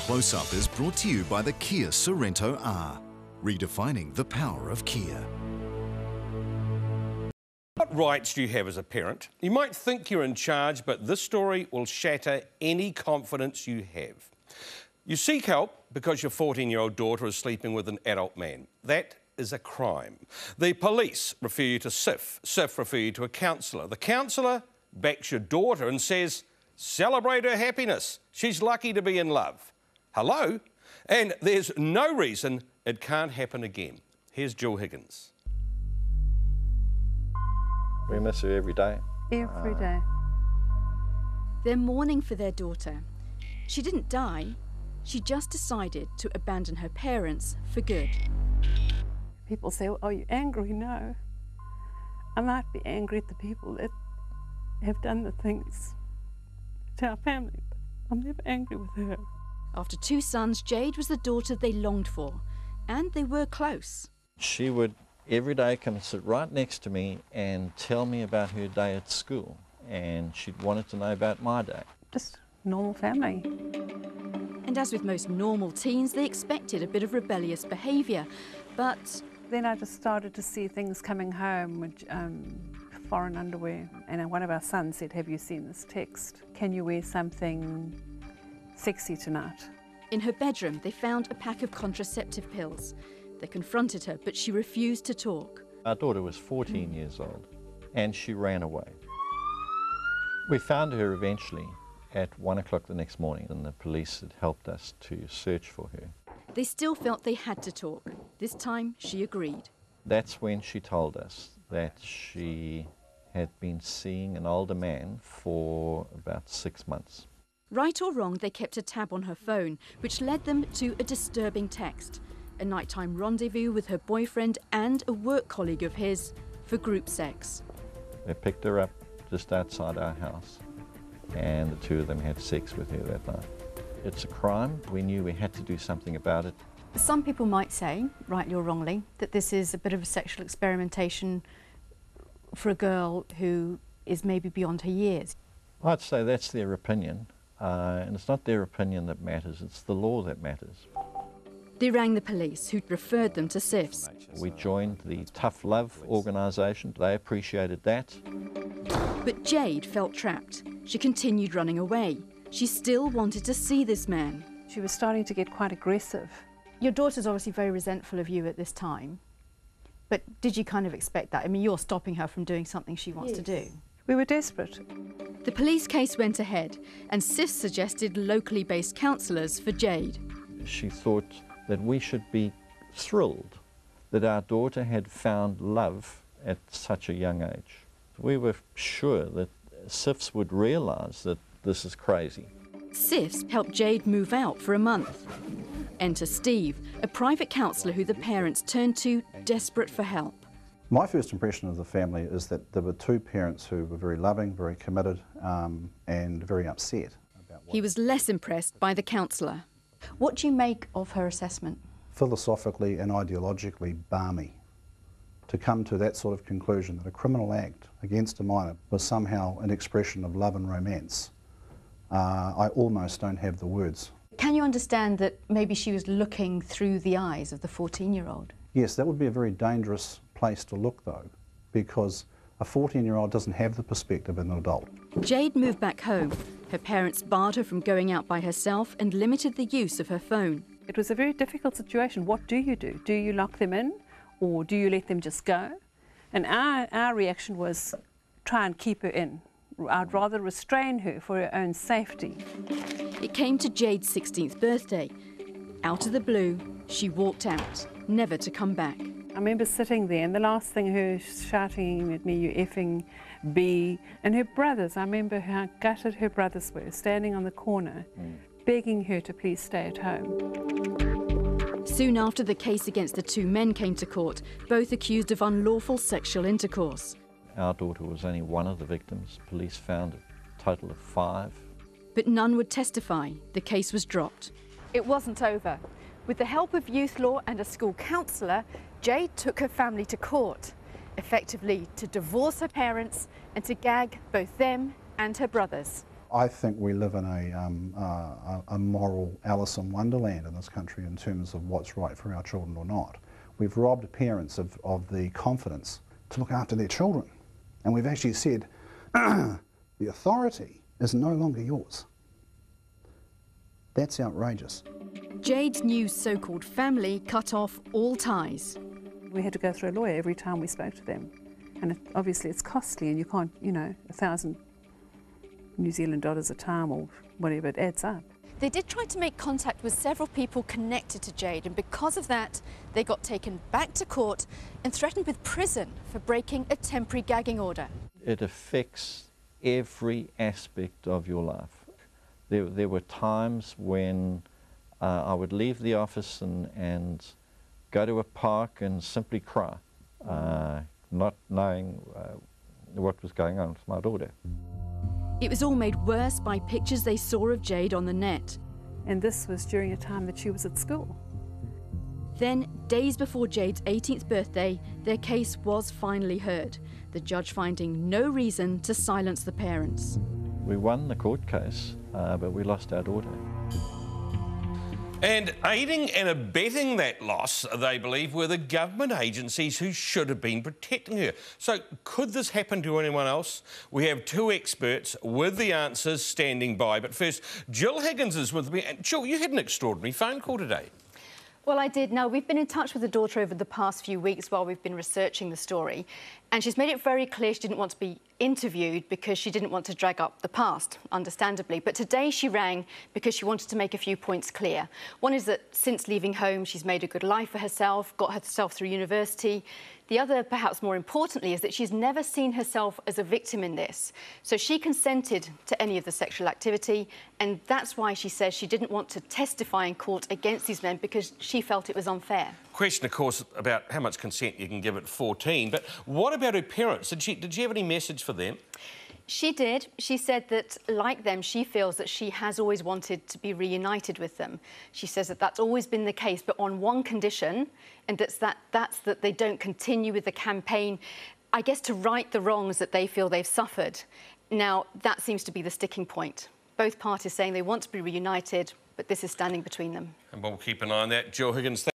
Close-Up is brought to you by the Kia Sorento R, redefining the power of Kia. What rights do you have as a parent? You might think you're in charge, but this story will shatter any confidence you have. You seek help because your 14-year-old daughter is sleeping with an adult man. That is a crime. The police refer you to SIF. SIF refer you to a counsellor. The counsellor backs your daughter and says, celebrate her happiness. She's lucky to be in love. Hello? And there's no reason it can't happen again. Here's Jill Higgins. We miss her every day. Every day. They're mourning for their daughter. She didn't die. She just decided to abandon her parents for good. People say, "Oh, are you angry?" No. I might be angry at the people that have done the things to our family, but I'm never angry with her. After 2 sons, Jade was the daughter they longed for, and they were close. She would every day come and sit right next to me and tell me about her day at school, and she'd wanted to know about my day. Just normal family. And as with most normal teens, they expected a bit of rebellious behaviour, but Then I just started to see things coming home with foreign underwear, and one of our sons said, "Have you seen this text? Can you wear something sexy tonight?" in her bedroom they found a pack of contraceptive pills. They confronted her, but she refused to talk. Our daughter was 14 years old, and she ran away. We found her eventually at 1 o'clock the next morning, and the police had helped us to search for her. They still felt they had to talk. This time she agreed. That's when she told us that she had been seeing an older man for about 6 months. Right or wrong, they kept a tab on her phone, which led them to a disturbing text. A nighttime rendezvous with her boyfriend and a work colleague of his for group sex. They picked her up just outside our house, and the two of them had sex with her that night. It's a crime. We knew we had to do something about it. Some people might say, rightly or wrongly, that this is a bit of a sexual experimentation for a girl who is maybe beyond her years. I'd say that's their opinion, and it's not their opinion that matters, it's the law that matters. They rang the police, who referred them to SIFs. We joined the Tough Love organisation. They appreciated that. But Jade felt trapped. She continued running away. She still wanted to see this man. She was starting to get quite aggressive. Your daughter's obviously very resentful of you at this time, but did you kind of expect that? I mean, you're stopping her from doing something she wants to do. We were desperate. The police case went ahead, and SIF suggested locally based counsellors for Jade. She thought that we should be thrilled that our daughter had found love at such a young age. We were sure that SIFs would realise that this is crazy. SIFs helped Jade move out for a month. Enter Steve, a private counsellor who the parents turned to, desperate for help. My first impression of the family is that there were 2 parents who were very loving, very committed, and very upset. He was less impressed by the counsellor. What do you make of her assessment? Philosophically and ideologically balmy. To come to that sort of conclusion that a criminal act against a minor was somehow an expression of love and romance, I almost don't have the words. Can you understand that maybe she was looking through the eyes of the 14-year-old? Yes, that would be a very dangerous place to look though, because a 14-year-old doesn't have the perspective of an adult. Jade moved back home. Her parents barred her from going out by herself and limited the use of her phone. It was a very difficult situation. What do? Do you lock them in, or do you let them just go? And our reaction was try and keep her in. I'd rather restrain her for her own safety. It came to Jade's 16th birthday. Out of the blue, she walked out, never to come back. I remember sitting there, and the last thing her shouting at me, "You effing B," and her brothers, I remember how gutted her brothers were, standing on the corner, begging her to please stay at home. Soon after the case against the 2 men came to court, both accused of unlawful sexual intercourse. Our daughter was only one of the victims. Police found a total of 5. But none would testify. The case was dropped. It wasn't over. With the help of youth law and a school counsellor, Jade took her family to court, effectively to divorce her parents and to gag both them and her brothers. I think we live in a moral Alice in Wonderland in this country in terms of what's right for our children or not. We've robbed parents of the confidence to look after their children. And we've actually said, the authority is no longer yours. That's outrageous. Jade's new so-called family cut off all ties. We had to go through a lawyer every time we spoke to them. And obviously it's costly, and you can't, you know, 1,000 New Zealand dollars a time or whatever, it adds up. They did try to make contact with several people connected to Jade, and because of that, they got taken back to court and threatened with prison for breaking a temporary gagging order. It affects every aspect of your life. There were times when I would leave the office and go to a park and simply cry, not knowing what was going on with my daughter. It was all made worse by pictures they saw of Jade on the net. And this was during a time that she was at school. Then, days before Jade's 18th birthday, their case was finally heard, the judge finding no reason to silence the parents. We won the court case, but we lost our daughter. And aiding and abetting that loss, they believe, were the government agencies who should have been protecting her. So could this happen to anyone else? We have two experts with the answers standing by. But first, Jill Higgins is with me. And Jill, you had an extraordinary phone call today. Well, I did. Now, we've been in touch with the daughter over the past few weeks while we've been researching the story, and she's made it very clear she didn't want to be interviewed because she didn't want to drag up the past, understandably. But today she rang because she wanted to make a few points clear. One is that since leaving home, she's made a good life for herself, got herself through university. The other, perhaps more importantly, is that she's never seen herself as a victim in this. So she consented to any of the sexual activity, and that's why she says she didn't want to testify in court against these men because she felt it was unfair. Question, of course, about how much consent you can give at 14, but what about her parents? Did she have any message for them? She did. She said that, like them, she feels that she has always wanted to be reunited with them. She says that that's always been the case, but on one condition, and that's that they don't continue with the campaign, I guess, to right the wrongs that they feel they've suffered. Now, that seems to be the sticking point. Both parties saying they want to be reunited, but this is standing between them. And we'll keep an eye on that. Jill Higgins,